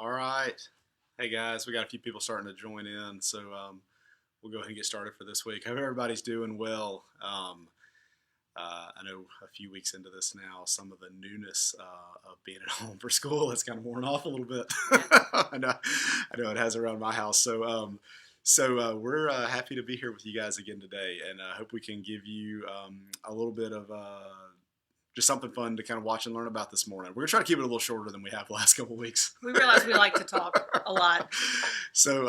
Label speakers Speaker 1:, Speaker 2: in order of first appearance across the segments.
Speaker 1: All right. Hey guys, we got a few people starting to join in, so we'll go ahead and get started for this week. Hope everybody's doing well. I know a few weeks into this now, some of the newness of being at home for school has kind of worn off a little bit. I know it has around my house. So we're happy to be here with you guys again today, and I hope we can give you a little bit of just something fun to kind of watch and learn about this morning. We're gonna try to keep it a little shorter than we have the last couple of weeks.
Speaker 2: We realize we like to talk a lot.
Speaker 1: So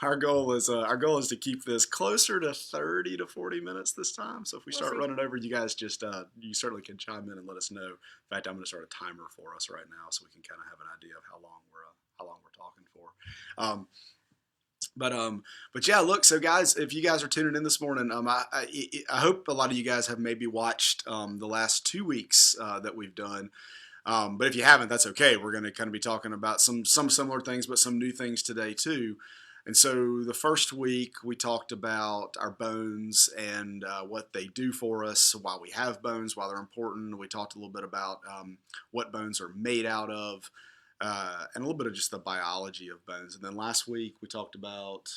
Speaker 1: our goal is to keep this closer to 30 to 40 minutes this time. So if we start running over, you guys just you certainly can chime in and let us know. In fact, I'm going to start a timer for us right now so we can kind of have an idea of how long we're talking for. But yeah, look. So guys, if you guys are tuning in this morning, I hope a lot of you guys have maybe watched the last 2 weeks that we've done. But if you haven't, that's okay. We're going to kind of be talking about some similar things, but some new things today too. And so the first week we talked about our bones and what they do for us, why we have bones, why they're important. We talked a little bit about what bones are made out of. And a little bit of just the biology of bones. And then last week we talked about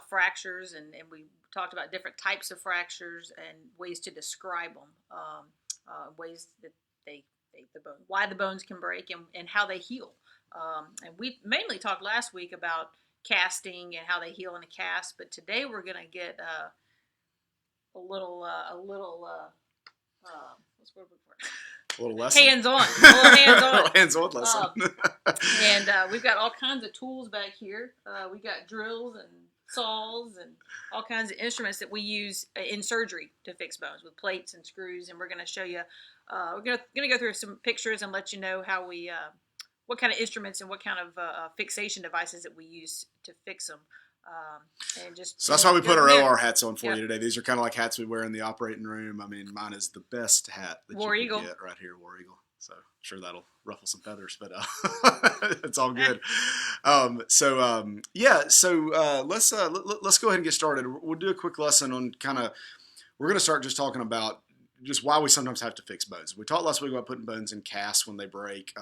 Speaker 2: fractures and we talked about different types of fractures and ways to describe them, ways that why the bones can break and how they heal. And we mainly talked last week about casting and how they heal in a cast, but today we're going to get a little what's the word for it?
Speaker 1: A little lesson.
Speaker 2: Hands-on. A little hands-on.
Speaker 1: Hands-on lesson.
Speaker 2: And we've got all kinds of tools back here. We got drills and saws and all kinds of instruments that we use in surgery to fix bones with plates and screws. And we're going to show you, we're going to go through some pictures and let you know how we, what kind of instruments and what kind of fixation devices that we use to fix them.
Speaker 1: So that's why we put our OR hats on for you today. These are kind of like hats we wear in the operating room. I mean, mine is the best hat that you can get right here, War Eagle. So I'm sure that'll ruffle some feathers, but it's all good. So let's go ahead and get started. We'll do a quick lesson on we're going to start just talking about just why we sometimes have to fix bones. We talked last week about putting bones in casts when they break.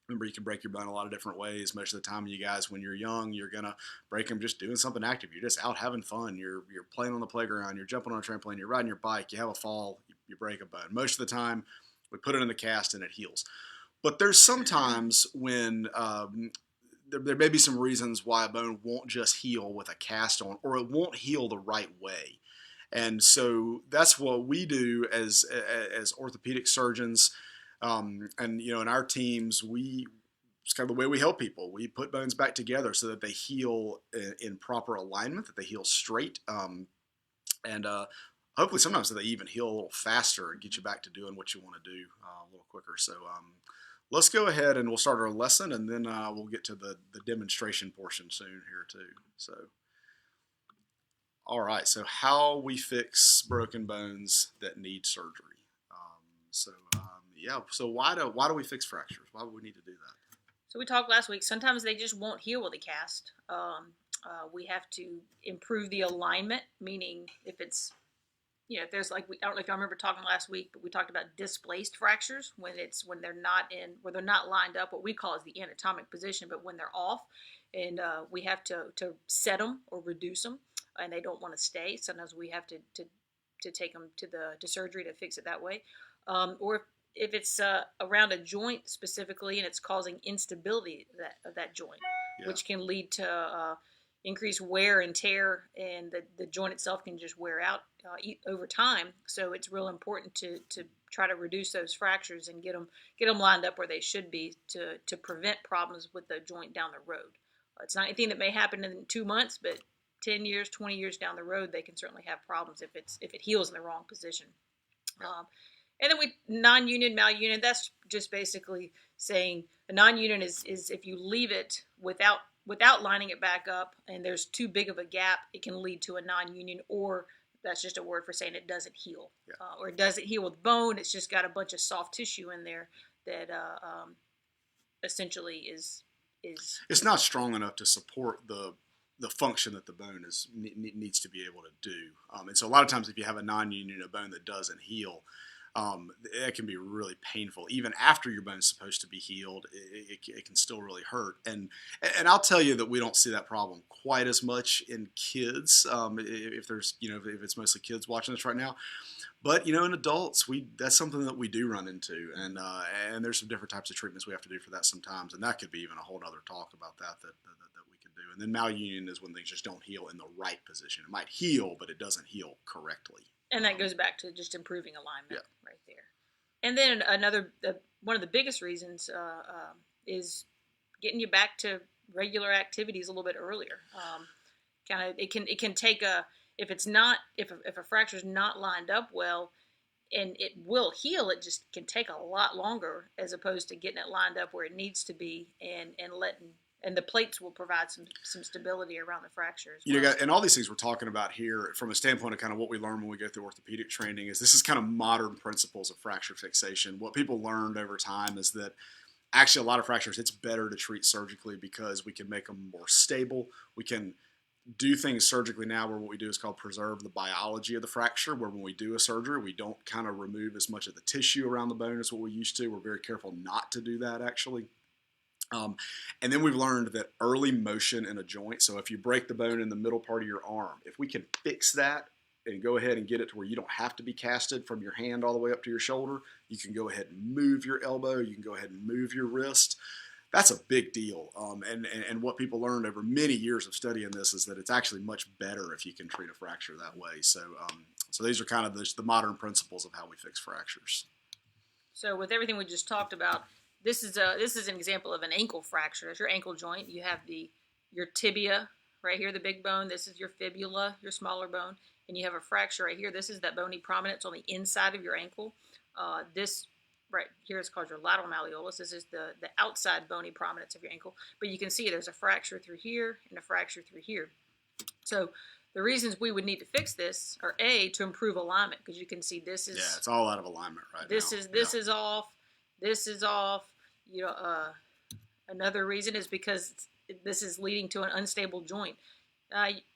Speaker 1: Remember, you can break your bone a lot of different ways. Most of the time, you guys, when you're young, you're going to break them just doing something active. You're just out having fun. You're playing on the playground. You're jumping on a trampoline. You're riding your bike. You have a fall. You break a bone. Most of the time, we put it in the cast and it heals. But there's sometimes when there may be some reasons why a bone won't just heal with a cast on, or it won't heal the right way. And so that's what we do as orthopedic surgeons. And in our teams, it's kind of the way we help people. We put bones back together so that they heal in proper alignment, that they heal straight, and hopefully sometimes that they even heal a little faster and get you back to doing what you want to do a little quicker. So let's go ahead and we'll start our lesson, and then we'll get to the demonstration portion soon here too. So, all right. So how we fix broken bones that need surgery. So why do we fix fractures? Why would we need to do that?
Speaker 2: So we talked last week. Sometimes they just won't heal with a cast. We have to improve the alignment, meaning if it's, if there's I don't know if y'all remember talking last week, but we talked about displaced fractures when they're not lined up. What we call is the anatomic position, but when they're off, and we have to set them or reduce them, and they don't want to stay. Sometimes we have to take them to surgery to fix it that way, or if it's around a joint specifically and it's causing instability of that joint, which can lead to increased wear and tear, and the joint itself can just wear out over time. So it's real important to try to reduce those fractures and get them lined up where they should be to prevent problems with the joint down the road. It's not anything that may happen in 2 months, but 10 years, 20 years down the road, they can certainly have problems if it heals in the wrong position. And then non-union, malunion, that's just basically saying a non-union is if you leave it without lining it back up and there's too big of a gap, it can lead to a non-union, or that's just a word for saying it doesn't heal. Or it doesn't heal with bone, it's just got a bunch of soft tissue in there that essentially is...
Speaker 1: It's not strong enough to support the function that the bone needs to be able to do. And so a lot of times if you have a non-union, a bone that doesn't heal, it can be really painful. Even after your bone's supposed to be healed, it can still really hurt. And I'll tell you that we don't see that problem quite as much in kids, if there's, if it's mostly kids watching this right now. But, in adults, that's something that we do run into. And there's some different types of treatments we have to do for that sometimes. And that could be even a whole other talk about that we can do. And then malunion is when things just don't heal in the right position. It might heal, but it doesn't heal correctly.
Speaker 2: And that goes back to just improving alignment
Speaker 1: Yeah.
Speaker 2: right there. And then one of the biggest reasons is getting you back to regular activities a little bit earlier. It can take if a fracture is not lined up well, and it will heal, it just can take a lot longer as opposed to getting it lined up where it needs to be and the plates will provide some stability around the fractures.
Speaker 1: And all these things we're talking about here from a standpoint of kind of what we learn when we go through orthopedic training is this is kind of modern principles of fracture fixation. What people learned over time is that actually a lot of fractures, it's better to treat surgically because we can make them more stable. We can do things surgically now where what we do is called preserve the biology of the fracture, where when we do a surgery, we don't kind of remove as much of the tissue around the bone as what we used to. We're very careful not to do that, actually. And then we've learned that early motion in a joint, so if you break the bone in the middle part of your arm, if we can fix that and go ahead and get it to where you don't have to be casted from your hand all the way up to your shoulder, you can go ahead and move your elbow, you can go ahead and move your wrist. That's a big deal. And what people learned over many years of studying this is that it's actually much better if you can treat a fracture that way. So these are kind of the modern principles of how we fix fractures.
Speaker 2: So with everything we just talked about, this is an example of an ankle fracture. That's your ankle joint. You have your tibia right here, the big bone. This is your fibula, your smaller bone. And you have a fracture right here. This is that bony prominence on the inside of your ankle. This right here is called your lateral malleolus. This is the outside bony prominence of your ankle. But you can see there's a fracture through here and a fracture through here. So the reasons we would need to fix this are to improve alignment, because you can see this is
Speaker 1: it's all out of alignment right now.
Speaker 2: This is off. This is off. Another reason is because this is leading to an unstable joint.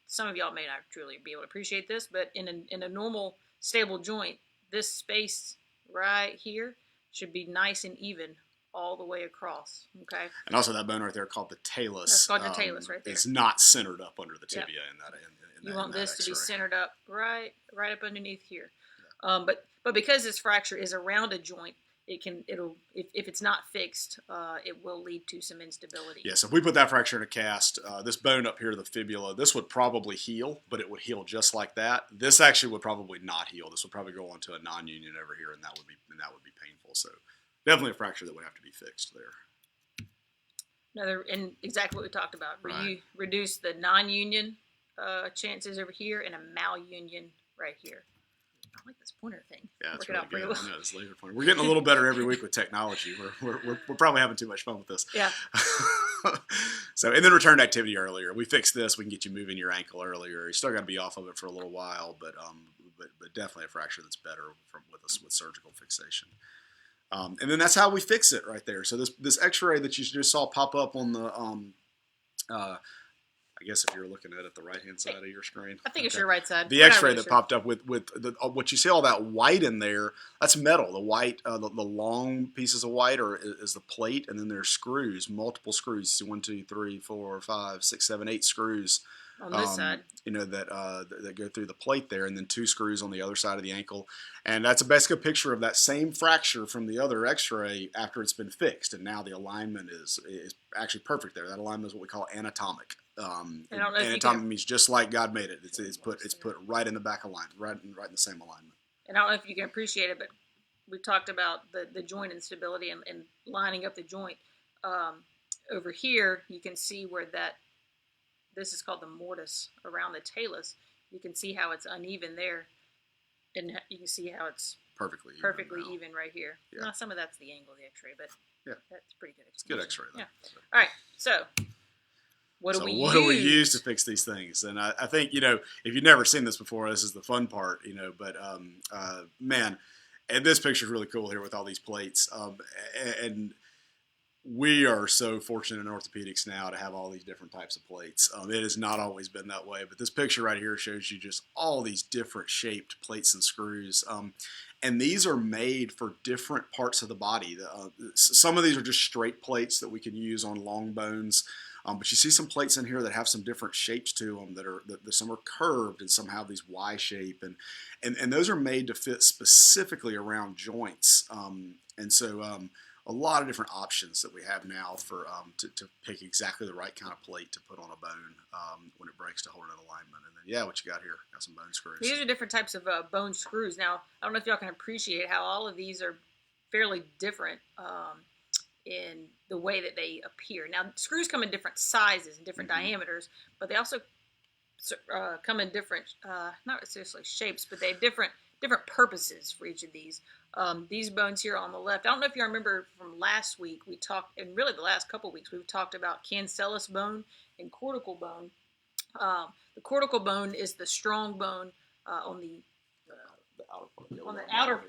Speaker 2: Some of y'all may not truly be able to appreciate this, but in a normal stable joint, this space right here should be nice and even all the way across. Okay.
Speaker 1: And also that bone right there called the talus.
Speaker 2: That's called the talus right there.
Speaker 1: It's not centered up under the tibia in that.
Speaker 2: You want this to be centered up right up underneath here.
Speaker 1: Yeah.
Speaker 2: But because this fracture is around a joint, if it's not fixed, it will lead to some instability.
Speaker 1: Yeah, so if we put that fracture in a cast, this bone up here, the fibula, this would probably heal, but it would heal just like that. This actually would probably not heal. This would probably go on to a non-union over here, and that would be painful. So definitely a fracture that would have to be fixed there.
Speaker 2: And exactly what we talked about.
Speaker 1: Right.
Speaker 2: Reduce the non-union chances over here and a malunion right here. I like this pointer thing.
Speaker 1: Yeah, it's
Speaker 2: really
Speaker 1: good.
Speaker 2: Well.
Speaker 1: I know, this laser pointer. We're getting a little better every week with technology. We're probably having too much fun with this.
Speaker 2: Yeah.
Speaker 1: So, and then return to activity earlier. We fix this. We can get you moving your ankle earlier. You still got to be off of it for a little while, but definitely a fracture that's better with surgical fixation. And then that's how we fix it right there. So this X-ray that you just saw pop up on the I guess if you're looking at it the right-hand side of your screen.
Speaker 2: I think it's your right side.
Speaker 1: The X-ray that popped up with what you see all that white in there, that's metal. The white, the long pieces of white is the plate, and then there's screws, multiple screws. So 1, 2, 3, 4, 5, 6, 7, 8 screws.
Speaker 2: On this side.
Speaker 1: That go through the plate there, and then 2 screws on the other side of the ankle. And that's basically a picture of that same fracture from the other X-ray after it's been fixed. And now the alignment is actually perfect there. That alignment is what we call anatomic. Anatomic means just like God made it. It's put right in the back alignment, right in the same alignment.
Speaker 2: And I don't know if you can appreciate it, but we talked about the joint instability and lining up the joint. Over here, you can see where this is called the mortise around the talus. You can see how it's uneven there, and you can see how it's perfectly even right here. Yeah. Now, some of that's the angle of the X-ray, but that's pretty good.
Speaker 1: It's good X-ray, though.
Speaker 2: Yeah. All right, so what do we
Speaker 1: use to fix these things? And I think, if you've never seen this before, this is the fun part, but man, and this picture is really cool here with all these plates. And we are so fortunate in orthopedics now to have all these different types of plates. It has not always been that way, but this picture right here shows you just all these different shaped plates and screws. And these are made for different parts of the body. Some of these are just straight plates that we can use on long bones. But you see some plates in here that have some different shapes to them that some are curved and some have these Y shape. And those are made to fit specifically around joints. And so a lot of different options that we have now for to pick exactly the right kind of plate to put on a bone when it breaks to hold it in alignment. And then, yeah, what you got here? Got some bone screws.
Speaker 2: These are different types of bone screws. Now, I don't know if y'all can appreciate how all of these are fairly different in the way that they appear. Now, screws come in different sizes and different diameters, but they also come in different, not necessarily shapes, but they have different purposes for each of these. These bones here on the left, I don't know if you remember from last week, we talked, and really the last couple weeks, we've talked about cancellous bone and cortical bone. The cortical bone is the strong bone on the outer part.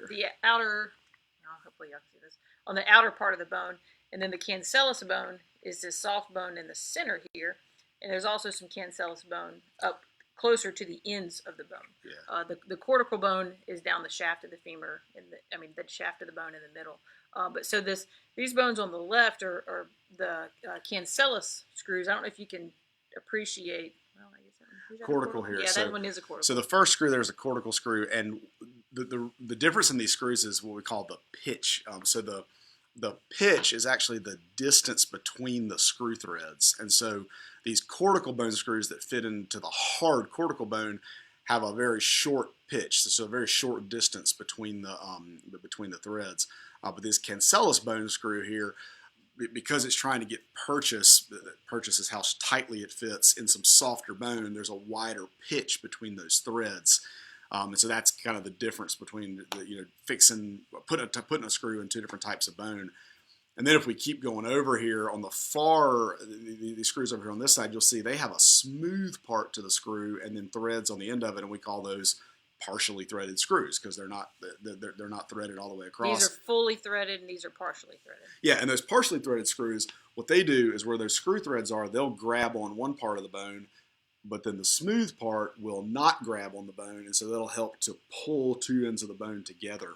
Speaker 2: Hopefully y'all can see this. On the outer part of the bone, and then the cancellous bone is this soft bone in the center here, and there's also some cancellous bone up closer to the ends of the bone. Yeah. The cortical bone is down the shaft of the femur, the shaft of the bone in the middle. But so these bones on the left are the cancellous screws. I don't know if you can appreciate. Well, I guess
Speaker 1: cortical here.
Speaker 2: Yeah, that one is a cortical.
Speaker 1: So the first screw there is a cortical screw, and the difference in these screws is what we call the pitch. So the pitch is actually the distance between the screw threads, and so these cortical bone screws that fit into the hard cortical bone have a very short pitch, so a very short distance between the threads. But this cancellous bone screw here, because it's trying to get purchase is how tightly it fits in some softer bone. There's a wider pitch between those threads. And so that's kind of the difference between putting a screw in two different types of bone. And then if we keep going over here on the far, these screws over here on this side, you'll see they have a smooth part to the screw and then threads on the end of it, and we call those partially threaded screws because they're not threaded all the way across.
Speaker 2: These are fully threaded and these are partially threaded.
Speaker 1: Yeah, and those partially threaded screws, what they do is where those screw threads are, they'll grab on one part of the bone, but then the smooth part will not grab on the bone, and so that'll help to pull two ends of the bone together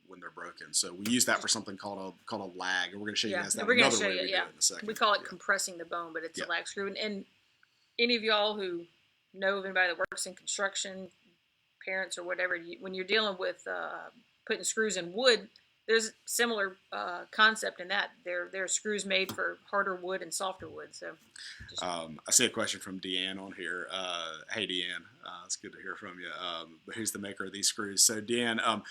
Speaker 1: when they're broken. So we use that for something called a lag, and we're going to show you guys that another way we do it in a second.
Speaker 2: We call it compressing the bone, but it's a lag screw. And any of y'all who know of anybody that works in construction, parents or whatever, when you're dealing with putting screws in wood, there's similar concept in that. There are screws made for harder wood and softer wood. So,
Speaker 1: I see a question from Deanne on here. Hey, Deanne, it's good to hear from you. Who's the maker of these screws? So, Deanne,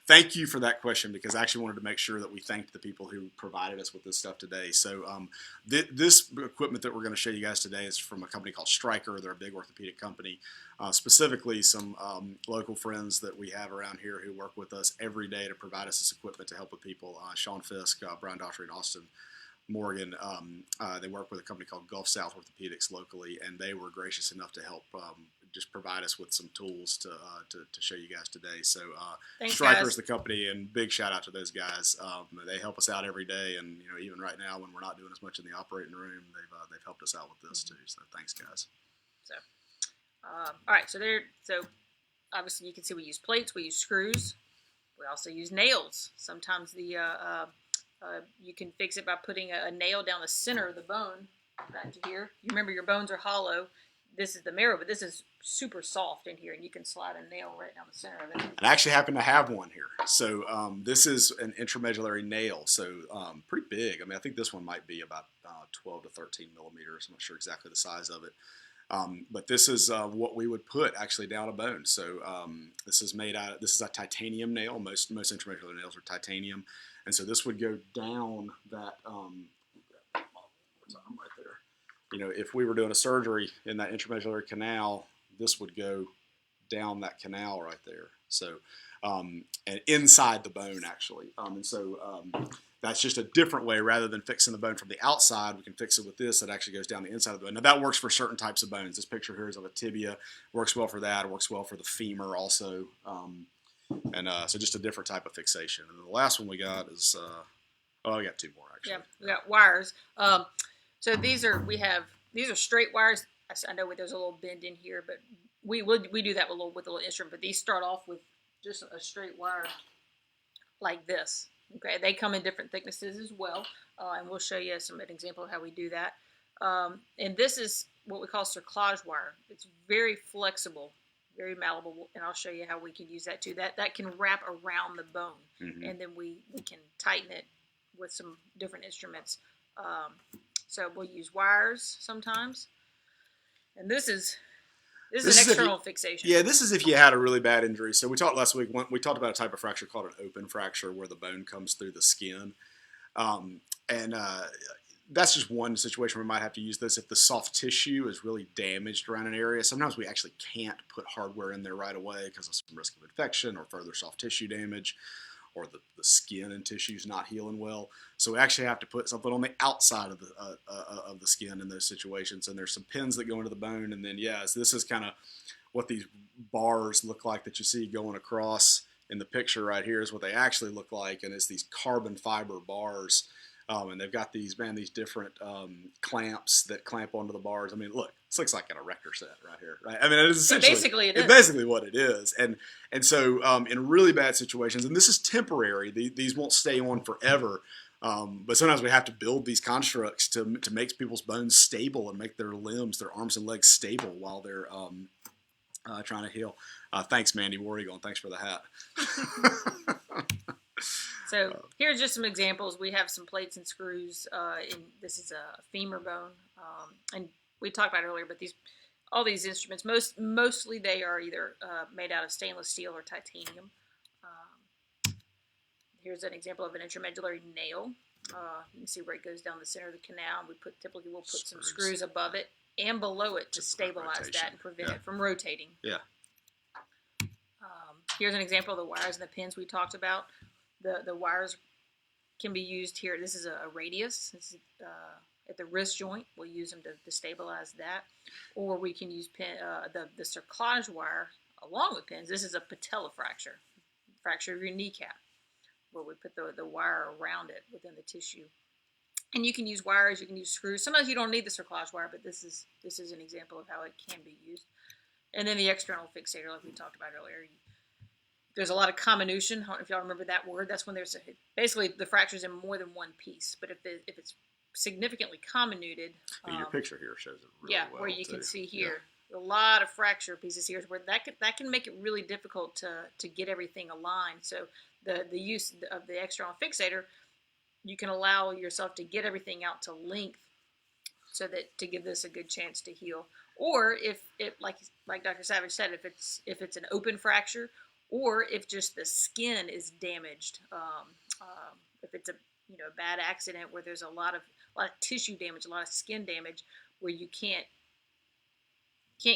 Speaker 1: thank you for that question because I actually wanted to make sure that we thanked the people who provided us with this stuff today. So this equipment that we're going to show you guys today is from a company called Stryker. They're a big orthopedic company. Specifically, some local friends that we have around here who work with us every day to provide us this equipment to help with people. Sean Fisk, Brian Daughtry, and Austin Morgan. They work with a company called Gulf South Orthopaedics locally, and they were gracious enough to help just provide us with some tools to show you guys today. So Stryker's the company, and big shout out to those guys. They help us out every day, and even right now when we're not doing as much in the operating room, they've helped us out with this too. So thanks, guys.
Speaker 2: So all right, so obviously you can see we use plates, we use screws, we also use nails. Sometimes you can fix it by putting a nail down the center of the bone back to here. You remember your bones are hollow. This is the marrow, but this is super soft in here, and you can slide a nail right down the center of it.
Speaker 1: I actually happen to have one here. So this is an intramedullary nail, so pretty big. I mean, I think this one might be about 12 to 13 millimeters. I'm not sure exactly the size of it. But this is what we would put actually down a bone. So this is a titanium nail. Most intramedullary nails are titanium. And so this would go down that, right there. If we were doing a surgery in that intramedullary canal, this would go down that canal right there. So, and inside the bone actually. And so that's just a different way. Rather than fixing the bone from the outside, we can fix it with this that actually goes down the inside of the bone. Now that works for certain types of bones. This picture here is of a tibia. Works well for that. It works well for the femur also. So just a different type of fixation. And the last one we got is Oh, I got two more actually.
Speaker 2: Yeah, we got wires. So these are straight wires. I know there's a little bend in here, but we do that with a little instrument. But these start off with just a straight wire like this. Okay, they come in different thicknesses as well, and we'll show you an example of how we do that. And this is what we call cerclage wire. It's very flexible, very malleable, and I'll show you how we can use that too. That can wrap around the bone, and then we can tighten it with some different instruments. So we'll use wires sometimes, and this is an external fixation.
Speaker 1: Yeah, this is if you had a really bad injury. So we talked last week. We talked about a type of fracture called an open fracture, where the bone comes through the skin, and that's just one situation where we might have to use this if the soft tissue is really damaged around an area. Sometimes we actually can't put hardware in there right away because of some risk of infection or further soft tissue damage, or the skin and tissues not healing well. So we actually have to put something on the outside of the skin in those situations. And there's some pins that go into the bone. And then, so this is kind of what these bars look like that you see going across in the picture right here is what they actually look like. And it's these carbon fiber bars. And they've got these different clamps that clamp onto the bars. I mean, look, this looks like an erector set right here, right? I mean, it is essentially basically what it is. And so in really bad situations, and this is temporary, these won't stay on forever. But sometimes we have to build these constructs to make people's bones stable and make their limbs, their arms and legs stable while they're trying to heal. Thanks, Mandy War Eagle, and thanks for the hat.
Speaker 2: So here's just some examples. We have some plates and screws. This is a femur bone, and we talked about it earlier. But all these instruments, mostly they are either made out of stainless steel or titanium. Here's an example of an intramedullary nail. You can see where it goes down the center of the canal. Typically we'll put some screws above it and below it to stabilize that and prevent it from rotating.
Speaker 1: Yeah.
Speaker 2: Here's an example of the wires and the pins we talked about. The wires can be used here. This is a radius. This is, at the wrist joint. We'll use them to stabilize that. Or we can use the cerclage wire along with pins. This is a patella fracture of your kneecap, where we put the wire around it within the tissue. And you can use wires, you can use screws. Sometimes you don't need the cerclage wire, but this is an example of how it can be used. And then the external fixator, like we talked about earlier. There's a lot of comminution. I don't know if y'all remember that word. That's when there's basically the fracture's in more than one piece. But if it's significantly comminuted,
Speaker 1: your picture here shows it really well.
Speaker 2: Where you can see here, a lot of fracture pieces here, where that can make it really difficult to get everything aligned. So the use of the external fixator, you can allow yourself to get everything out to length, so that to give this a good chance to heal. Or if it, like Dr. Savage said, if it's an open fracture, or if just the skin is damaged, if it's a bad accident where there's a lot of tissue damage, a lot of skin damage, where you can't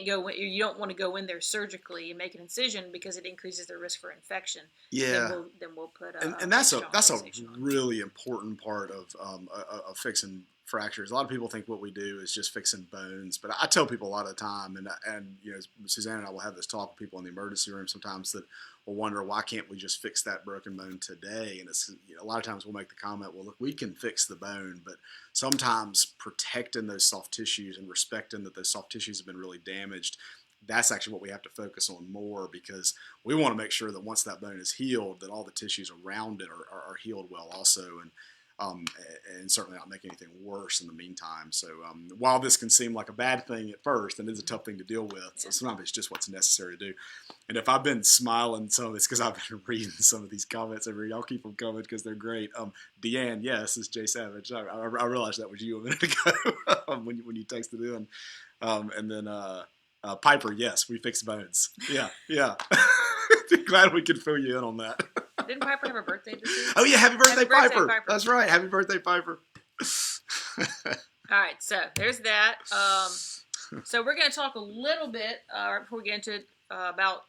Speaker 2: go, you don't want to go in there surgically and make an incision because it increases the risk for infection.
Speaker 1: Yeah.
Speaker 2: Then we'll put
Speaker 1: and that's a really important part of fixing fractures. A lot of people think what we do is just fixing bones, but I tell people a lot of the time, and Suzanne and I will have this talk with people in the emergency room sometimes that will wonder, why can't we just fix that broken bone today? And it's a lot of times we'll make the comment, well, look, we can fix the bone, but sometimes protecting those soft tissues and respecting that those soft tissues have been really damaged, that's actually what we have to focus on more, because we want to make sure that once that bone is healed, that all the tissues around it are healed well also, and certainly not make anything worse in the meantime. So while this can seem like a bad thing at first, and it's a tough thing to deal with, so sometimes it's just what's necessary to do. And if I've been smiling some of this, because I've been reading some of these comments every day, I'll keep them coming because they're great. Deanne, yes, is Jay Savage. I realized that was you a minute ago when you texted in. And then Piper, yes, we fix bones. Yeah. Glad we could fill you in on that.
Speaker 2: Didn't Piper have a birthday this year?
Speaker 1: Oh yeah, happy birthday, Piper. That's right, happy birthday, Piper.
Speaker 2: All right, so there's that. So we're going to talk a little bit right before we get into it about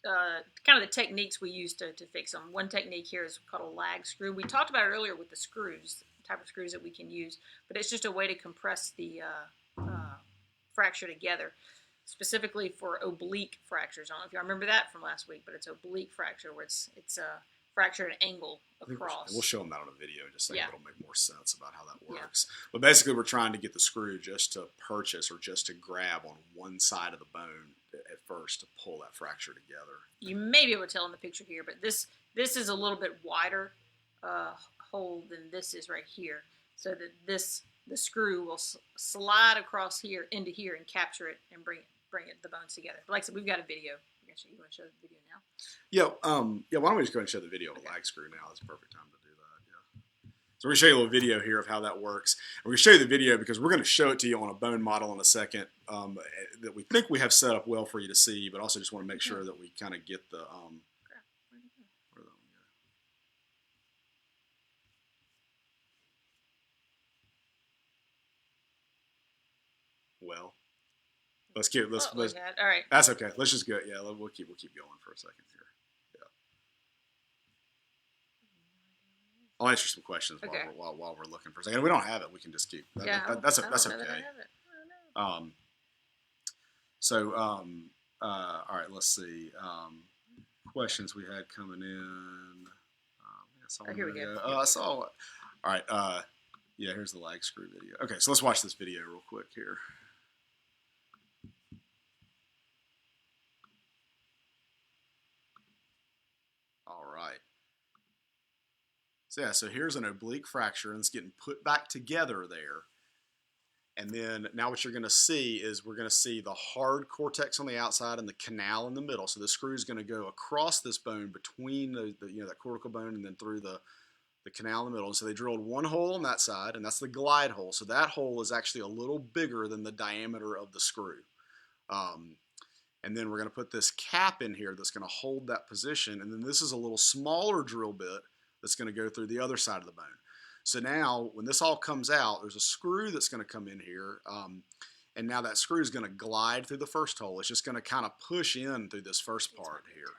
Speaker 2: kind of the techniques we use to fix them. One technique here is called a lag screw. We talked about it earlier with the screws, the type of screws that we can use, but it's just a way to compress the fracture together, specifically for oblique fractures. I don't know if you remember that from last week, but it's oblique fracture, where it's fracture at an angle
Speaker 1: I think
Speaker 2: across.
Speaker 1: we'll show them that on a video in just a second.
Speaker 2: Yeah.
Speaker 1: It'll make more sense about how that works. But basically, we're trying to get the screw just to purchase or just to grab on one side of the bone at first to pull that fracture together.
Speaker 2: You may be able to tell in the picture here, but this is a little bit wider hole than this is right here, so that the screw will slide across here into here and capture it and bring the bones together. But like I said, we've got a video. You want to show the video now?
Speaker 1: Yeah. Why don't we just go ahead and show the video of the lag screw now? That's a perfect time to do that. Yeah. So we're gonna show you a little video here of how that works. And we're gonna show you the video because we're gonna show it to you on a bone model in a second that we think we have set up well for you to see, but also just want to make sure that we kind of get the where that one go? Well. Let's keep. Let's.
Speaker 2: All right.
Speaker 1: That's okay. Let's just go. Yeah, we'll keep going for a second here. Yeah. I'll answer some questions while we're looking for a second. We don't have it. We can just keep. That's okay. All right. Let's see. Questions we had coming in.
Speaker 2: Here we go.
Speaker 1: I saw. All right. Yeah. Here's the lag screw video. Okay. So let's watch this video real quick here. So here's an oblique fracture, and it's getting put back together there. And then now what you're going to see is we're going to see the hard cortex on the outside and the canal in the middle. So the screw is going to go across this bone between that cortical bone and then through the canal in the middle. And so they drilled one hole on that side, and that's the glide hole. So that hole is actually a little bigger than the diameter of the screw. And then we're going to put this cap in here that's going to hold that position. And then this is a little smaller drill bit that's going to go through the other side of the bone. So now when this all comes out, there's a screw that's going to come in here. And now that screw is going to glide through the first hole. It's just going to kind of push in through this first part here.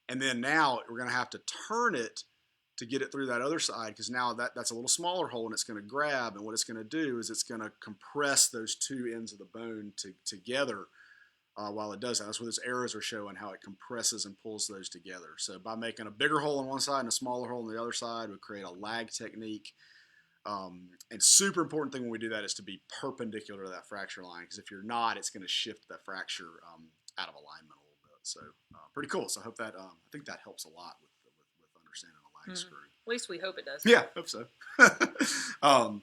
Speaker 1: And then now we're going to have to turn it to get it through that other side, because now that's a little smaller hole and it's going to grab. And what it's going to do is it's going to compress those two ends of the bone together. While it does that, that's what those arrows are showing, how it compresses and pulls those together. So by making a bigger hole on one side and a smaller hole on the other side, we create a lag technique. And super important thing when we do that is to be perpendicular to that fracture line, because if you're not, it's going to shift that fracture out of alignment a little bit. So pretty cool. So I hope that I think that helps a lot with understanding a lag screw.
Speaker 2: At least we hope it does.
Speaker 1: Yeah, hope so. All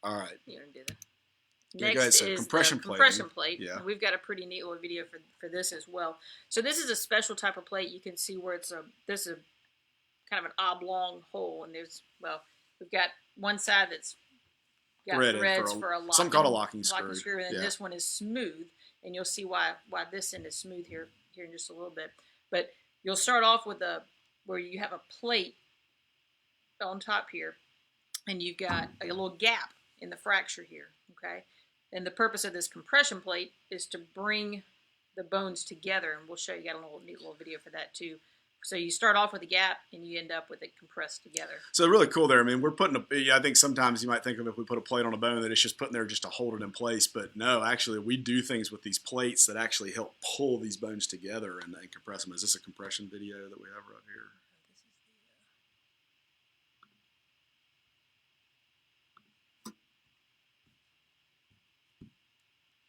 Speaker 1: right.
Speaker 2: You want to do that?
Speaker 1: Next is compression
Speaker 2: plate.
Speaker 1: Yeah.
Speaker 2: And we've got a pretty neat little video for this as well. So this is a special type of plate. You can see where this is kind of an oblong hole, and we've got one side that's got threads for a locking,
Speaker 1: some called a locking screw.
Speaker 2: And then this one is smooth, and you'll see why this end is smooth here in just a little bit. But you'll start off with where you have a plate on top here, and you've got a little gap in the fracture here. Okay. And the purpose of this compression plate is to bring the bones together, and we'll show you. Got a neat little video for that too. So you start off with a gap, and you end up with it compressed together.
Speaker 1: So really cool there. I mean, we're putting I think sometimes you might think of if we put a plate on a bone that it's just putting there just to hold it in place, but no, actually we do things with these plates that actually help pull these bones together and compress them. Is this a compression video that we have right here?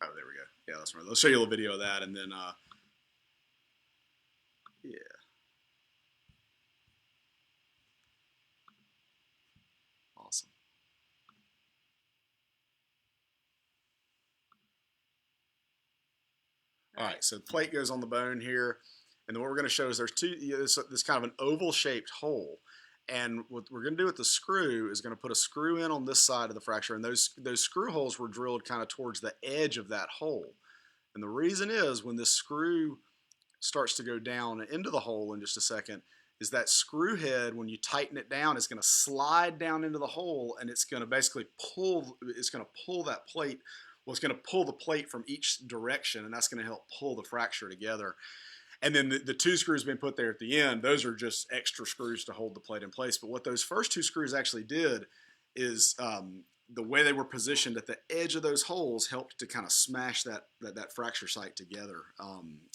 Speaker 1: Oh, there we go. Yeah, that's right. Let's show you a little video of that, and then, yeah. Awesome. All right, so the plate goes on the bone here, and then what we're going to show is there's this kind of an oval-shaped hole. And what we're going to do with the screw is going to put a screw in on this side of the fracture, and those screw holes were drilled kind of towards the edge of that hole. And the reason is when this screw starts to go down into the hole in just a second, is that screw head, when you tighten it down, is going to slide down into the hole, and it's going to basically pull that plate. Well, it's going to pull the plate from each direction, and that's going to help pull the fracture together. And then the two screws being put there at the end, those are just extra screws to hold the plate in place. But what those first two screws actually did is the way they were positioned at the edge of those holes helped to kind of smash that fracture site together.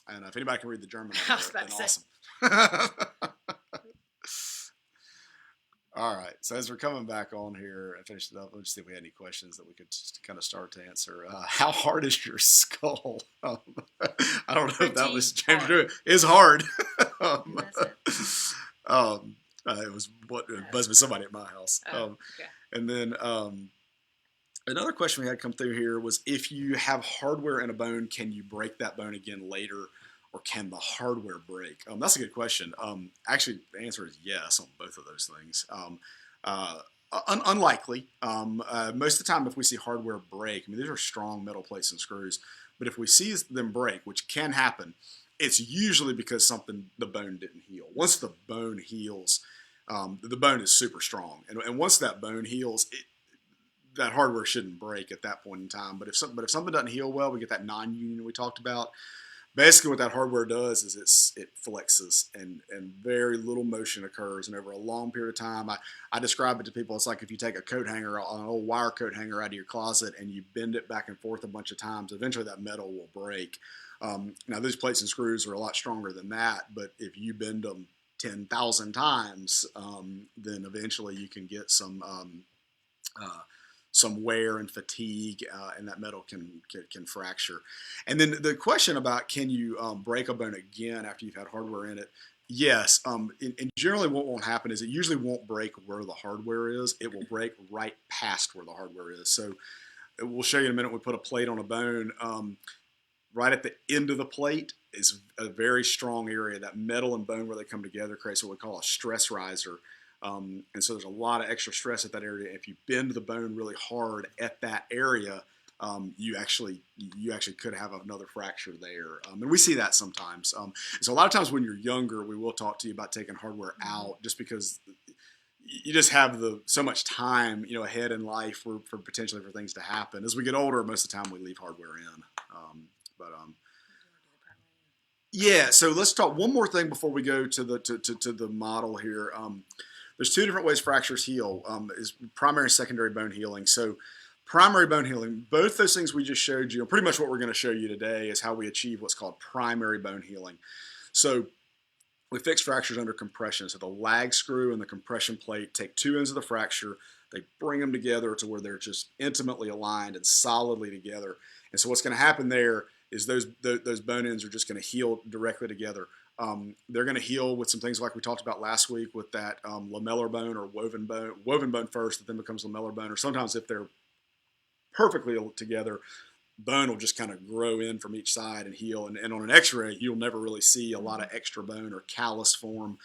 Speaker 1: And if anybody can read the German, then awesome. All right. So as we're coming back on here, I finished it up. Let's see if we had any questions that we could just kind of start to answer. How hard is your skull? I don't know if that was James
Speaker 2: hard.
Speaker 1: doing. It's hard. um,
Speaker 2: That's it.
Speaker 1: it was what it buzzed with somebody at my house.
Speaker 2: Okay.
Speaker 1: And then another question we had come through here was if you have hardware in a bone, can you break that bone again later, or can the hardware break? That's a good question. Actually, the answer is yes on both of those things. Uh, Unlikely. Most of the time, if we see hardware break, I mean, these are strong metal plates and screws, but if we see them break, which can happen, it's usually because the bone didn't heal. Once the bone heals, the bone is super strong, and once that bone heals, that hardware shouldn't break at that point in time. But if something doesn't heal well, we get that non-union we talked about. Basically, what that hardware does is it flexes, and very little motion occurs. And over a long period of time, I describe it to people. It's like if you take a coat hanger, an old wire coat hanger out of your closet, and you bend it back and forth a bunch of times. Eventually, that metal will break. Now, those plates and screws are a lot stronger than that, but if you bend them 10,000 times, then eventually you can get some wear and fatigue, and that metal can fracture. And then the question about can you break a bone again after you've had hardware in it? Yes. And generally what won't happen is it usually won't break where the hardware is. It will break right past where the hardware is. So we'll show you in a minute. We put a plate on a bone. Right at the end of the plate is a very strong area. That metal and bone where they come together creates what we call a stress riser. And so there's a lot of extra stress at that area. If you bend the bone really hard at that area, you actually could have another fracture there. And we see that sometimes. So a lot of times when you're younger, we will talk to you about taking hardware out just because you just have so much time, ahead in life for potentially for things to happen. As we get older, most of the time we leave hardware in. Yeah, so let's talk one more thing before we go to the model here. There's two different ways fractures heal, is primary and secondary bone healing. So primary bone healing, both those things we just showed you, pretty much what we're going to show you today is how we achieve what's called primary bone healing. So we fix fractures under compression. So the lag screw and the compression plate take two ends of the fracture, they bring them together to where they're just intimately aligned and solidly together. And so what's going to happen there is those bone ends are just going to heal directly together. They're going to heal with some things like we talked about last week with that lamellar bone or woven bone first that then becomes lamellar bone, or sometimes if they're perfectly together, bone will just kind of grow in from each side and heal. And on an x-ray, you'll never really see a lot of extra bone or callus form.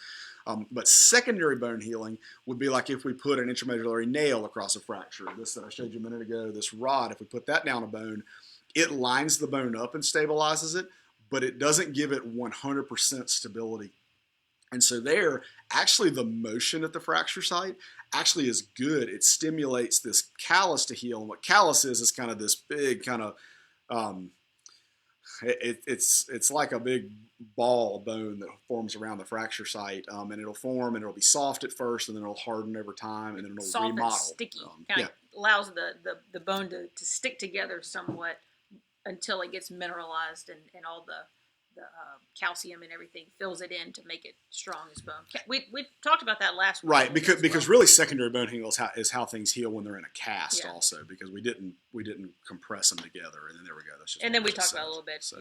Speaker 1: But secondary bone healing would be like if we put an intramedullary nail across a fracture. This that I showed you a minute ago, this rod, if we put that down a bone, it lines the bone up and stabilizes it, but it doesn't give it 100% stability. And so there, actually the motion at the fracture site actually is good. It stimulates this callus to heal. And what callus is kind of this big kind of, it's like a big ball of bone that forms around the fracture site. And it'll form and it'll be soft at first and then it'll harden over time and then it'll
Speaker 2: soft
Speaker 1: remodel.
Speaker 2: And sticky. Kind of allows the bone to stick together somewhat until it gets mineralized and all the calcium and everything fills it in to make it strong as bone. We talked about that last week.
Speaker 1: Right, because really secondary bone heal is how things heal when they're in a cast also, because we didn't compress them together, and then there we go. That's just
Speaker 2: and then we talked about a little bit,
Speaker 1: so,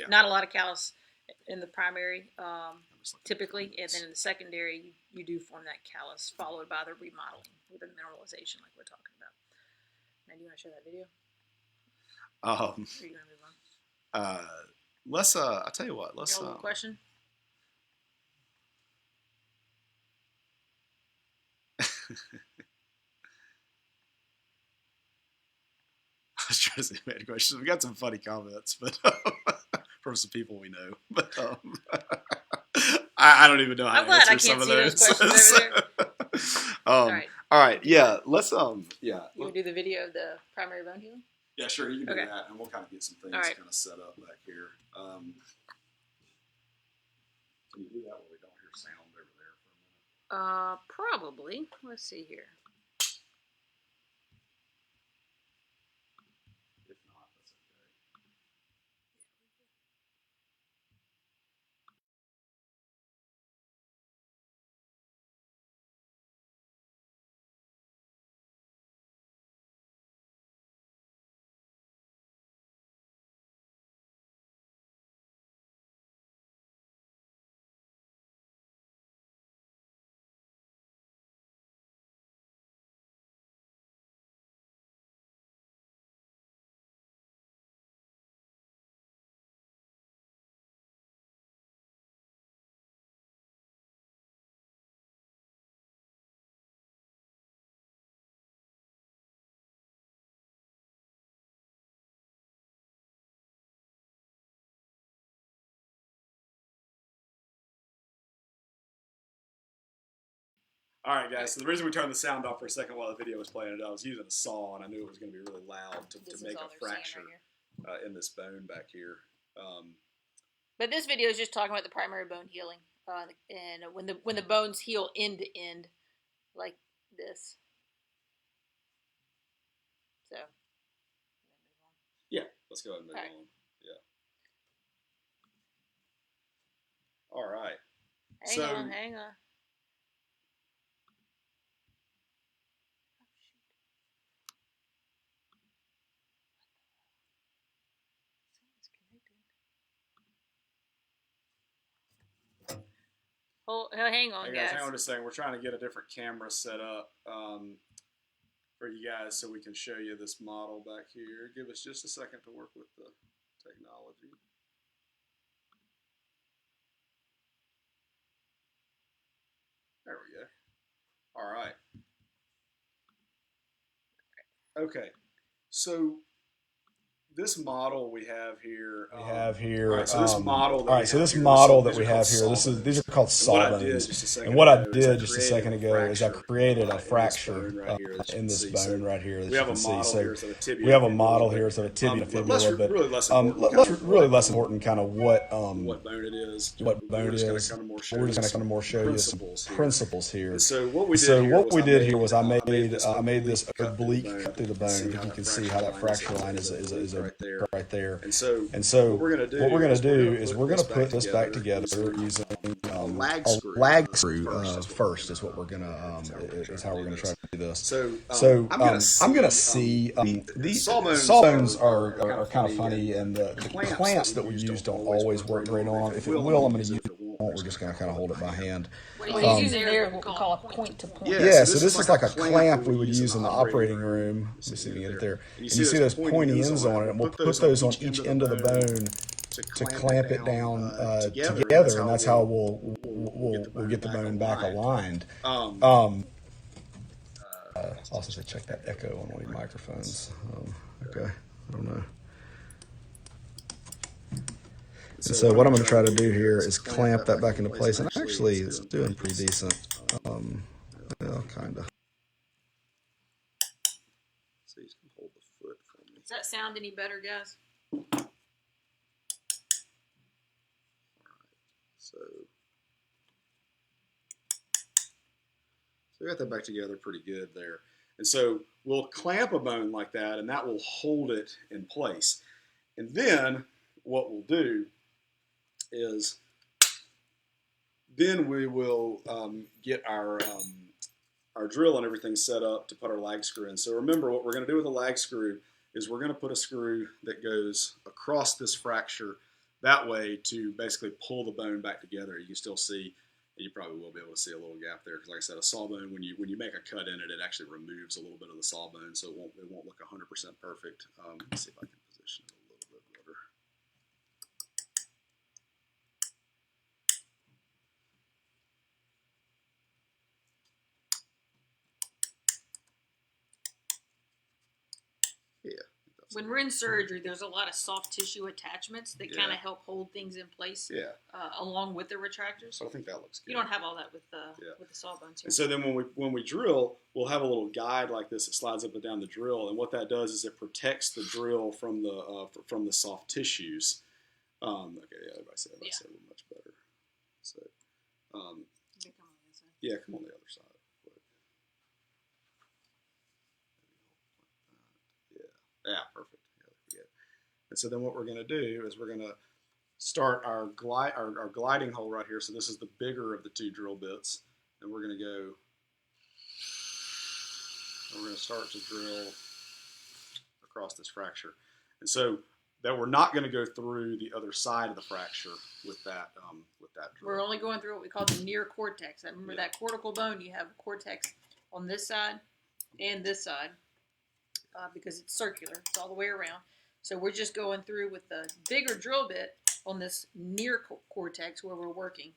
Speaker 2: not a lot of callus in the primary typically, and then in the secondary you do form that callus followed by the remodeling with the mineralization like we're talking about. Now, do you want to show that video? Or are you going to move on?
Speaker 1: Let's I'll tell you what. Let's
Speaker 2: question.
Speaker 1: I was trying to see if we had questions. We got some funny comments, but from some people we know. But I don't even know how to answer some of those.
Speaker 2: I'm glad I can't see those questions over there.
Speaker 1: All right. Yeah. Let's
Speaker 2: You want to do the video of the primary bone healing?
Speaker 1: Yeah, sure. You can do that, and we'll kind of get some things kind of set up back here. Can you do that where we don't hear sound over there for a minute?
Speaker 2: Probably. Let's see here.
Speaker 1: All right, guys. So the reason we turned the sound off for a second while the video was playing, I was using a saw, and I knew it was going to be really loud to make a fracture in this bone back here.
Speaker 2: But this video is just talking about the primary bone healing, and when the bones heal end to end, like this. So.
Speaker 1: Yeah, let's go ahead and move on. Yeah. All right.
Speaker 2: Hang on. Oh, hang on, guys.
Speaker 1: Hang on just a second. We're trying to get a different camera set up for you guys so we can show you this model back here. Give us just a second to work with the technology. There we go. All right. Okay. So this model we have here. All right, so this model that we have here. These are called saw bones. And what I did just a second ago is I created a fracture in this bone right here. That you can see. So we have a model here, so a tibia and fibula. But really less important, kind of what bone it is. What bone it is. We're just going to kind of more show you some principles here. So what we did here was I made this oblique cut through the bone. If you can see how that fracture line is right there. And so what we're going to do is we're going to put this back together using a lag screw first. Is what we're going to is how we're going to try to do this. So I'm going to see these saw bones are kind of funny, and the clamps that we use don't always work great on. If it will, I'm going to use. We're just going to kind of hold it by hand.
Speaker 2: What he's using there, what we call a point to point.
Speaker 1: Yeah, so this is like a clamp we would use in the operating room. Let me see if we can get it there. And you see those pointy ends on it, and we'll put those on each end of the bone to clamp it down together, and that's how we'll get the bone back aligned. Also, say check that echo on one of your microphones. Okay, I don't know. And so what I'm going to try to do here is clamp that back into place, and actually it's doing pretty decent. Well, kind of. So you can hold the foot for me.
Speaker 2: Does that sound any better, guys?
Speaker 1: So we got that back together pretty good there. And so we'll clamp a bone like that, and that will hold it in place. And then what we'll do is then we will get our drill and everything set up to put our lag screw in. So remember, what we're going to do with a lag screw is we're going to put a screw that goes across this fracture that way to basically pull the bone back together. You can still see, and you probably will be able to see a little gap there, because like I said, a saw bone, when you make a cut in it, it actually removes a little bit of the saw bone, so it won't look 100% perfect. Let's see if I can position it a little bit better.
Speaker 2: When we're in surgery, there's a lot of soft tissue attachments that kind of help hold things in place. Along with the retractors.
Speaker 1: So I think that looks good.
Speaker 2: You don't have all that with the saw bones here.
Speaker 1: And so then when we drill, we'll have a little guide like this that slides up and down the drill, and what that does is it protects the drill from the soft tissues. Okay, yeah, everybody said a little much better. So, come on the other side. Yeah, perfect. Yeah, there we go. And so then what we're going to do is we're going to start our gliding hole right here. So this is the bigger of the two drill bits, and we're going to go. And we're going to start to drill across this fracture, and so that we're not going to go through the other side of the fracture with that drill.
Speaker 2: We're only going through what we call the near cortex. I remember that cortical bone. You have a cortex on this side and this side. Because it's circular, it's all the way around. So we're just going through with the bigger drill bit on this near cortex where we're working.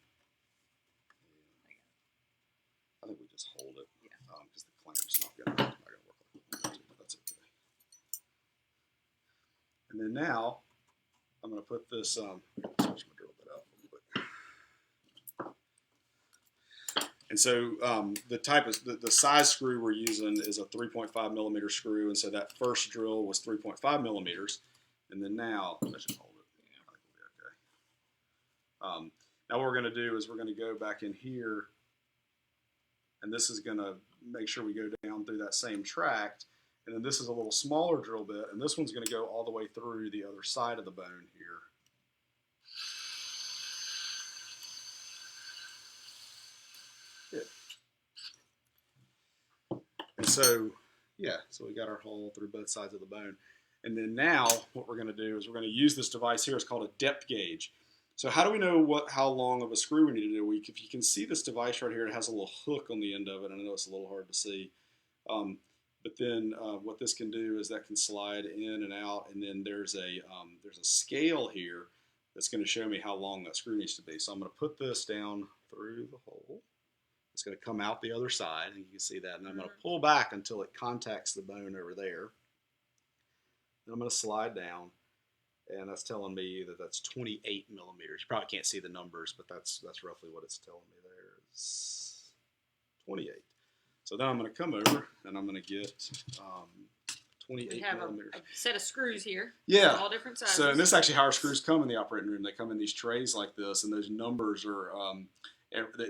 Speaker 1: I think we just hold it, because the clamp's not going to work like that. That's okay. And then now I'm going to put this. Switch my drill bit out a little bit. And so the type of the size screw we're using is a 3.5 millimeter screw, and so that first drill was 3.5 millimeters, and then now let's just hold it. Yeah, I think we'll be okay. Now what we're going to do is we're going to go back in here, and this is going to make sure we go down through that same tract, and then this is a little smaller drill bit, and this one's going to go all the way through the other side of the bone here. And so, yeah, so we got our hole through both sides of the bone. And then now what we're going to do is we're going to use this device here. It's called a depth gauge. So how do we know how long of a screw we need to do? If you can see this device right here, it has a little hook on the end of it. I know it's a little hard to see. But then what this can do is that can slide in and out. And then there's a scale here that's going to show me how long that screw needs to be. So I'm going to put this down through the hole. It's going to come out the other side, and you can see that. And I'm going to pull back until it contacts the bone over there. Then I'm going to slide down, and that's telling me that that's 28 millimeters. You probably can't see the numbers, but that's roughly what it's telling me there. It's 28. So then I'm going to come over, and I'm going to get 28 millimeters.
Speaker 2: A set of screws here.
Speaker 1: Yeah.
Speaker 2: All different sizes.
Speaker 1: So, and this is actually how our screws come in the operating room. They come in these trays like this, and those numbers are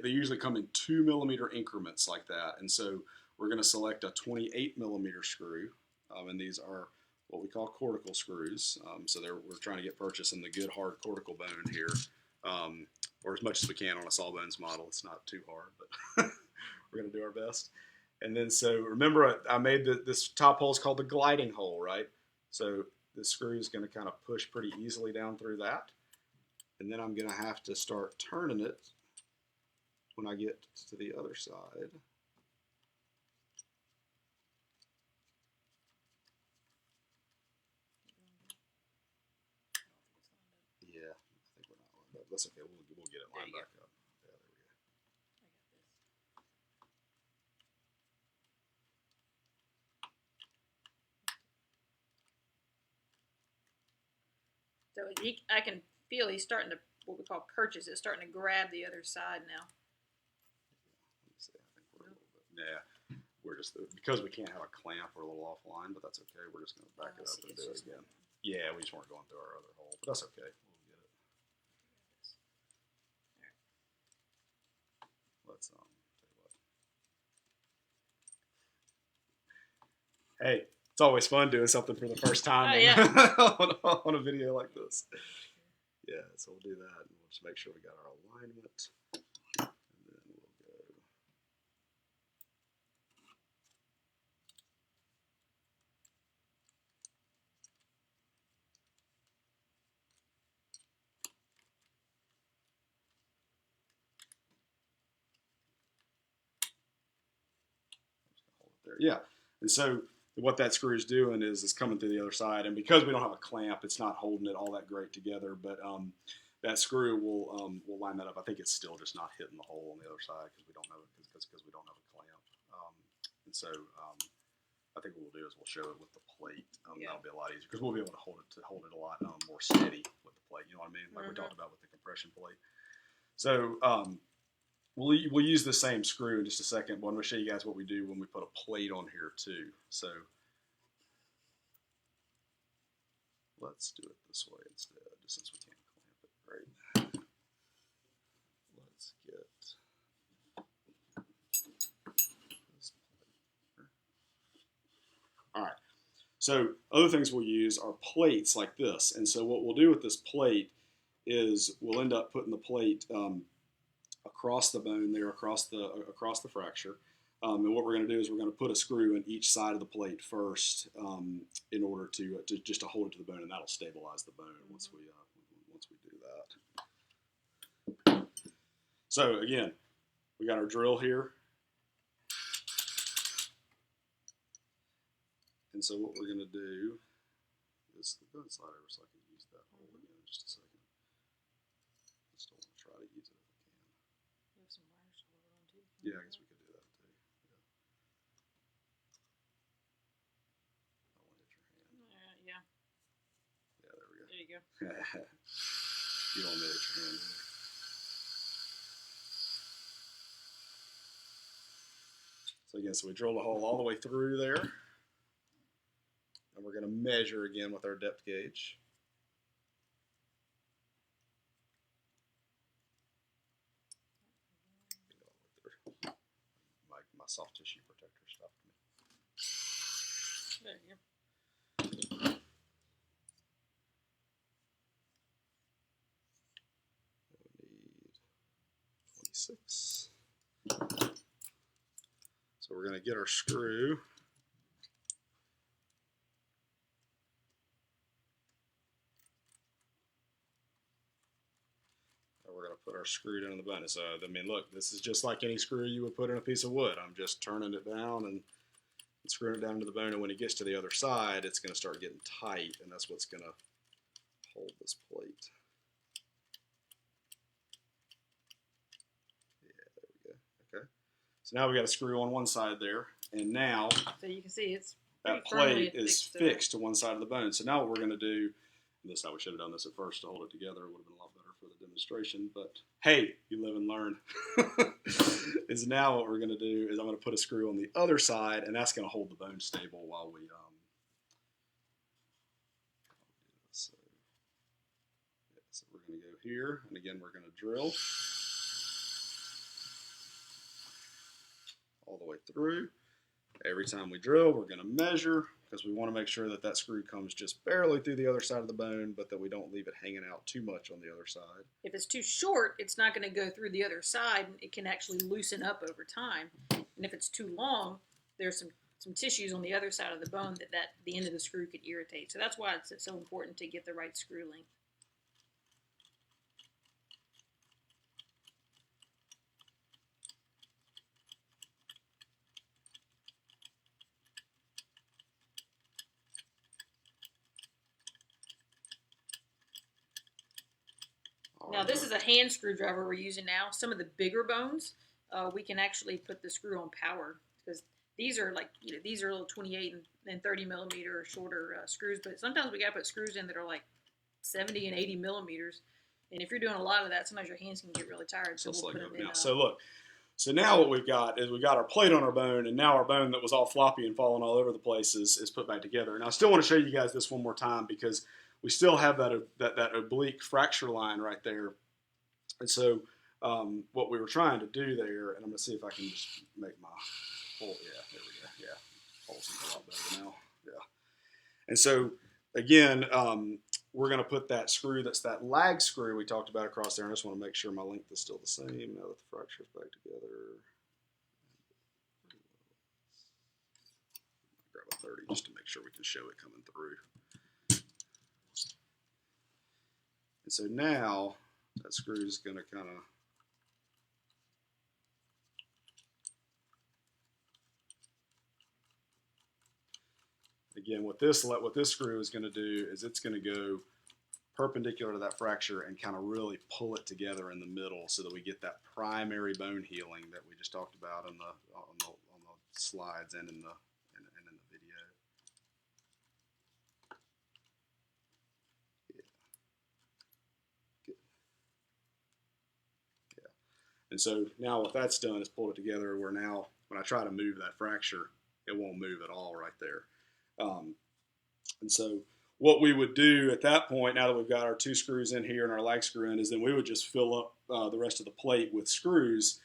Speaker 1: they usually come in 2 millimeter increments like that. And so we're going to select a 28 millimeter screw, and these are what we call cortical screws. So we're trying to get purchase in the good hard cortical bone here, or as much as we can on a sawbones model. It's not too hard, but we're going to do our best. And then so remember I made this top hole is called the gliding hole, right? So the screw is going to kind of push pretty easily down through that. And then I'm going to have to start turning it when I get to the other side. Yeah, I think we're not lined up. That's okay. We'll get it lined back up. Yeah,
Speaker 2: there we go. So I can feel he's starting to, what we call purchase, it's starting to grab the other side now.
Speaker 1: Yeah, we're just, because we can't have a clamp, we're a little offline, but that's okay. We're just going to back it up and do it again. Yeah, we just weren't going through our other hole, but that's okay. We'll get it. Let's, tell you what. Hey, it's always fun doing something for the first time on a video like this. Yeah, so we'll do that, and we'll just make sure we got our alignment. Yeah, and so what that screw is doing is coming through the other side, and because we don't have a clamp, it's not holding it all that great together. But that screw will line that up. I think it's still just not hitting the hole on the other side because we don't have it because we don't have a clamp. And so I think what we'll do is we'll show it with the plate. That'll be a lot easier because we'll be able to hold it a lot more steady with the plate. You know what I mean? Like we talked about with the compression plate. So. We'll use the same screw in just a second, but I'm going to show you guys what we do when we put a plate on here too. So let's do it this way instead, just since we can't clamp it. Right. Let's get this plate here. All right. So other things we'll use are plates like this. And so what we'll do with this plate is we'll end up putting the plate across the bone there, across the fracture. And what we're going to do is we're going to put a screw in each side of the plate first in order to just to hold it to the bone, and that'll stabilize the bone once we do that. So again, we got our drill here. And so what we're going to do is go ahead and slide over so I can use that hole again in just a second. I still want to try to use it if I can.
Speaker 2: You have some wires to hold on to.
Speaker 1: Yeah, I guess we could do that too. Yeah. I want to hit your hand.
Speaker 2: Yeah.
Speaker 1: Yeah, there we go.
Speaker 2: There you go.
Speaker 1: You don't want to hit your hand either. So again, so we drilled a hole all the way through there. And we're going to measure again with our depth gauge. My soft tissue protector stopped me.
Speaker 2: There you go.
Speaker 1: We need 26. So we're going to get our screw. And we're going to put our screw down in the bone. So, I mean, look, this is just like any screw you would put in a piece of wood. I'm just turning it down and screwing it down into the bone. And when it gets to the other side, it's going to start getting tight. And that's what's going to hold this plate. So now we got a screw on one side there, and now
Speaker 2: So you can see it's
Speaker 1: that plate is fixed to one side of the bone. So now what we're going to do, and this is how we should have done this at first to hold it together. It would have been a lot better for the demonstration, but hey, you live and learn. Is now what we're going to do is I'm going to put a screw on the other side, and that's going to hold the bone stable while we so we're going to go here, and again we're going to drill all the way through. Every time we drill, we're going to measure because we want to make sure that that screw comes just barely through the other side of the bone, but that we don't leave it hanging out too much on the other side.
Speaker 2: If it's too short, it's not going to go through the other side. It can actually loosen up over time. And if it's too long, there's some tissues on the other side of the bone that the end of the screw could irritate. So that's why it's so important to get the right screw length. Now this is a hand screwdriver we're using now. Some of the bigger bones, we can actually put the screw on power because these are like, these are little 28 and 30 millimeter or shorter screws. But sometimes we got to put screws in that are like 70 and 80 millimeters. And if you're doing a lot of that, sometimes your hands can get really tired. So we'll put them in.
Speaker 1: So look, so now what we've got is we got our plate on our bone, and now our bone that was all floppy and falling all over the place is put back together. And I still want to show you guys this one more time because we still have that oblique fracture line right there. And so what we were trying to do there, and I'm going to see if I can just make my hole. Yeah, there we go. Yeah, hole's a lot better now. Yeah. And so, again, we're going to put that screw, that's that lag screw we talked about across there. And I just want to make sure my length is still the same now that the fracture's back together. Grab a 30 just to make sure we can show it coming through. And so now that screw is going to kind of again what this screw is going to do is it's going to go perpendicular to that fracture and kind of really pull it together in the middle so that we get that primary bone healing that we just talked about on the slides and in the video. And so now what that's done is pulled it together where now when I try to move that fracture, it won't move at all right there. And so what we would do at that point, now that we've got our two screws in here and our lag screw in, is then we would just fill up the rest of the plate with screws.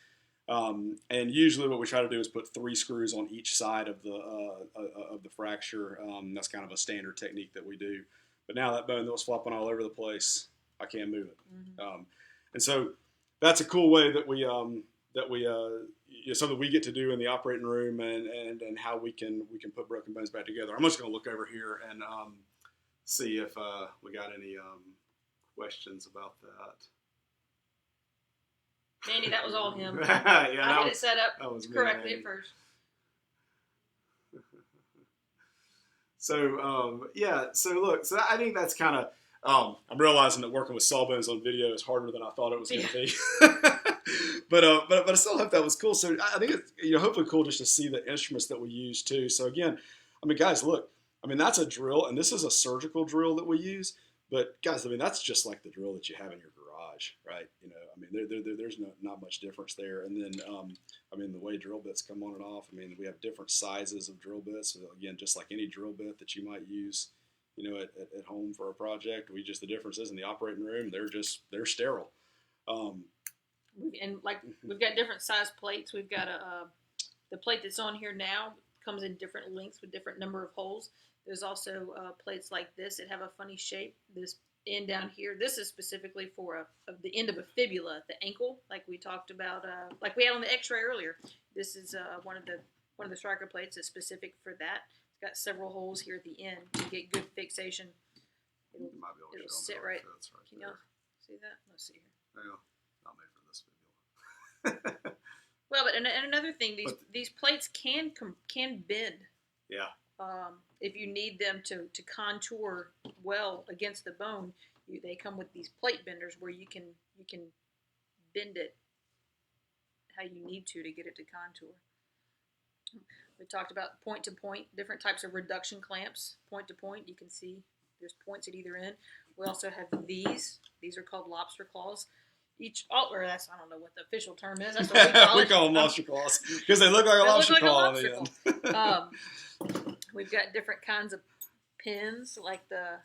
Speaker 1: And usually what we try to do is put 3 screws on each side of the fracture. That's kind of a standard technique that we do. But now that bone that was flopping all over the place, I can't move it. Mm-hmm. And so that's a cool way that we something we get to do in the operating room and how we can put broken bones back together. I'm just going to look over here and see if we got any questions about that.
Speaker 2: Mandy, that was all him.
Speaker 1: Yeah,
Speaker 2: I had it set up correctly at first.
Speaker 1: So so I think that's kind of. I'm realizing that working with sawbones on video is harder than I thought it was going to be. but I still hope that was cool. So I think it's hopefully cool just to see the instruments that we use too. So again, I mean, guys, look, I mean, that's a drill, and this is a surgical drill that we use. But guys, I mean, that's just like the drill that you have in your garage. garage, right? You know, I mean, there's not much difference there. And then, I mean, the way drill bits come on and off, I mean, we have different sizes of drill bits. So again, just like any drill bit that you might use, you know, at home for a project, the difference is in the operating room, they're sterile.
Speaker 2: And like we've got different size plates. We've got the plate that's on here now comes in different lengths with different number of holes. There's also plates like this that have a funny shape. This end down here, this is specifically for the end of a fibula, the ankle, like we talked about, like we had on the X-ray earlier. This is one of the striker plates that's specific for that. It's got several holes here at the end to get good fixation. It'll sit right. Can y'all see that? Let's see here.
Speaker 1: Yeah, not made for this fibula.
Speaker 2: Well, but and another thing, these plates can bend.
Speaker 1: Yeah.
Speaker 2: If you need them to contour well against the bone, they come with these plate benders where you can bend it how you need to get it to contour. We talked about point to point, different types of reduction clamps. Point to point, you can see there's points at either end. We also have these. These are called lobster claws. I don't know what the official term is. That's what we call it.
Speaker 1: We call them lobster claws because they look like a lobster claw on the end.
Speaker 2: We've got different kinds of pins, like the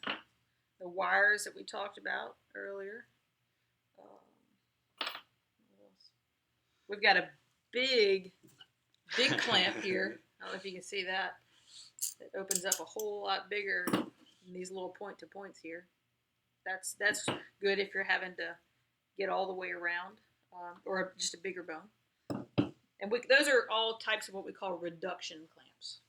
Speaker 2: wires that we talked about earlier. We've got a big clamp here. I don't know if you can see that. It opens up a whole lot bigger than these little point-to-points here. That's good if you're having to get all the way around, or just a bigger bone. And those are all types of what we call reduction clamps.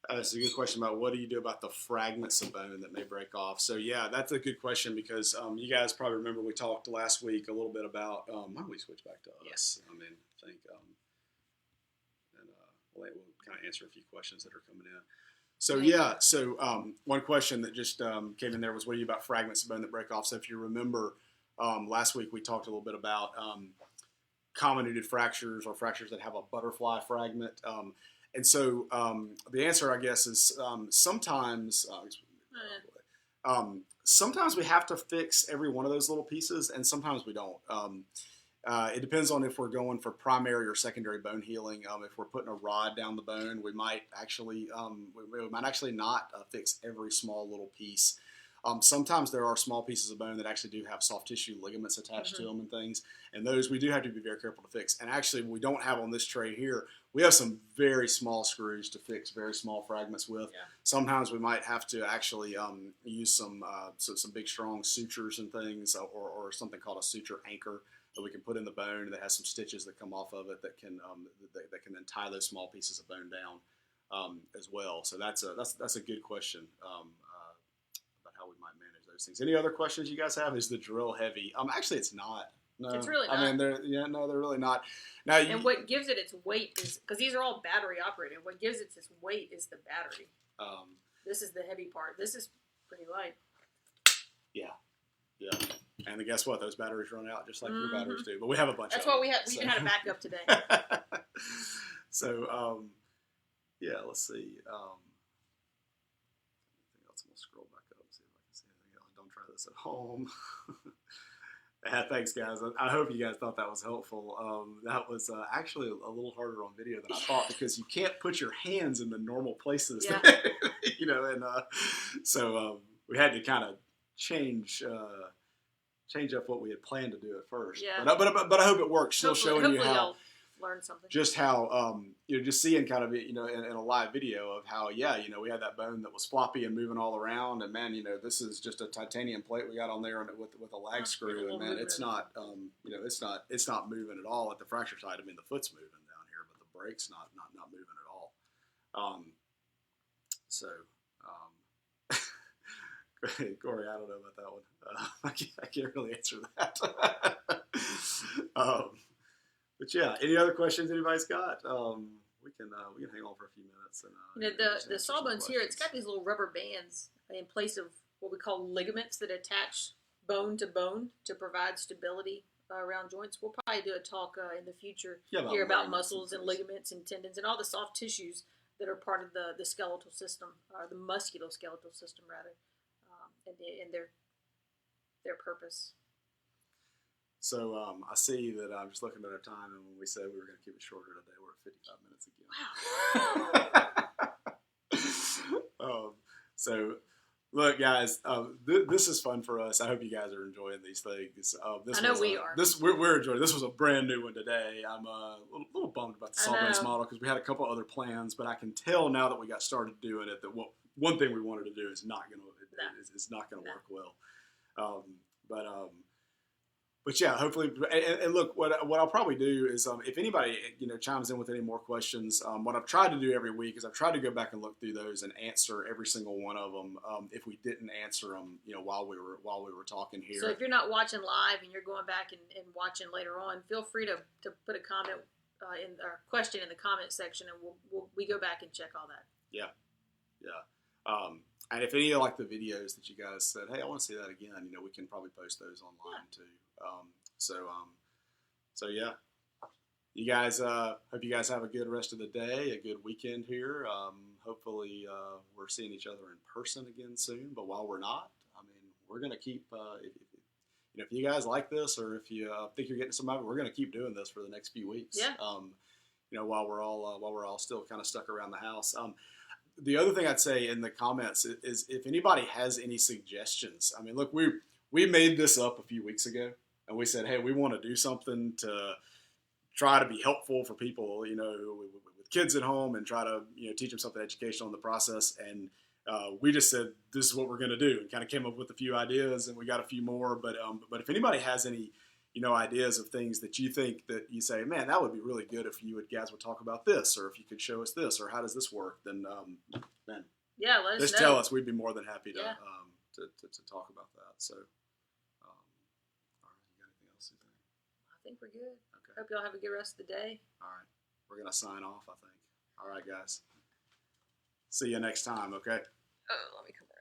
Speaker 1: That's a good question about what do you do about the fragments of bone that may break off. So yeah, that's a good question because you guys probably remember we talked last week a little bit about, why don't we switch back to us? I mean, I think, and we'll kind of answer a few questions that are coming in. So yeah, one question that just came in there was, what do you about fragments of bone that break off? So if you remember, last week we talked a little bit about comminuted fractures or fractures that have a butterfly fragment. And so the answer, I guess, is sometimes we have to fix every one of those little pieces, and sometimes we don't. It depends on if we're going for primary or secondary bone healing. If we're putting a rod down the bone, we might actually not fix every small little piece. Sometimes there are small pieces of bone that actually do have soft tissue ligaments attached to them and things, and those we do have to be very careful to fix. And actually, we don't have on this tray here. We have some very small screws to fix very small fragments with. Yeah. Sometimes we might have to actually use some big strong sutures and things, or something called a suture anchor that we can put in the bone that has some stitches that come off of it that can then tie those small pieces of bone down as well. So that's a good question about how we might manage those things. Any other questions you guys have? Is the drill heavy? Actually, it's not. No,
Speaker 2: it's really not.
Speaker 1: I mean, they're really not. Now,
Speaker 2: and what gives it its weight is, because these are all battery operated, what gives it its weight is the battery. This is the heavy part. This is pretty light.
Speaker 1: Yeah. And guess what? Those batteries run out just like your batteries do. But we have a bunch.
Speaker 2: That's
Speaker 1: of
Speaker 2: why
Speaker 1: them.
Speaker 2: We even had a backup today.
Speaker 1: So, let's see. Anything else? I'm gonna scroll back up and see if I can see anything else. Don't try this at home. Thanks, guys. I hope you guys thought that was helpful. That was actually a little harder on video than I thought because you can't put your hands in the normal places.
Speaker 2: Yeah.
Speaker 1: So we had to kind of change up what we had planned to do at first.
Speaker 2: Yeah.
Speaker 1: But I hope it works. Still showing you how.
Speaker 2: Y'all learn something.
Speaker 1: Just how just seeing kind of in a live video of how we had that bone that was floppy and moving all around, and man, this is just a titanium plate we got on there with a lag screw, and man, it's not it's not moving at all at the fracture side. I mean, the foot's moving down here, but the brake's not moving at all. Corey, I don't know about that one. I can't really answer that. But yeah, any other questions anybody's got? We can hang on for a few minutes. And
Speaker 2: the sawbones here, it's got these little rubber bands in place of what we call ligaments that attach bone to provide stability around joints. We'll probably do a talk in the future here about muscles and ligaments and tendons and all the soft tissues that are part of the skeletal system, or the musculoskeletal system rather. and their purpose.
Speaker 1: So I see that I'm just looking at our time, and when we said we were going to keep it shorter today, we're at 55 minutes again.
Speaker 2: Wow.
Speaker 1: So look, guys, this is fun for us. I hope you guys are enjoying these things.
Speaker 2: I know we are.
Speaker 1: We're enjoying. This was a brand new one today. I'm a little bummed about the sawbase model because we had a couple other plans, but I can tell now that we got started doing it that one thing we wanted to do is not going to work well. But yeah, hopefully, and look, what I'll probably do is if anybody chimes in with any more questions, what I've tried to do every week is I've tried to go back and look through those and answer every single one of them. If we didn't answer them, while we were talking here.
Speaker 2: So if you're not watching live and you're going back and watching later on, feel free to put a comment or question in the comment section, and we go back and check all that.
Speaker 1: Yeah. And if any of the videos that you guys said, hey, I want to see that again, we can probably post those online too. So yeah, you guys, hope you guys have a good rest of the day, a good weekend here. Hopefully we're seeing each other in person again soon, but while we're not, we're going to keep, if you guys like this, or if you think you're getting some of it, we're going to keep doing this for the next few weeks.
Speaker 2: Yeah.
Speaker 1: While we're all still kind of stuck around the house. The other thing I'd say in the comments is if anybody has any suggestions. Look, we made this up a few weeks ago, and we said, hey, we want to do something to try to be helpful for people, with kids at home, and try to teach them something educational in the process. And we just said this is what we're going to do, and kind of came up with a few ideas, and we got a few more. But if anybody has any ideas of things that you think that you say, man, that would be really good if you guys would talk about this, or if you could show us this, or how does this work, then man,
Speaker 2: yeah, let us
Speaker 1: just
Speaker 2: know.
Speaker 1: tell us. We'd be more than happy to to talk about that. So, all right, you got anything else, Suzanne?
Speaker 2: I think we're good.
Speaker 1: Okay.
Speaker 2: Hope y'all have a good rest of the day.
Speaker 1: All right, we're gonna sign off, I think. All right, guys. See you next time. Okay.
Speaker 2: Oh, let me come back.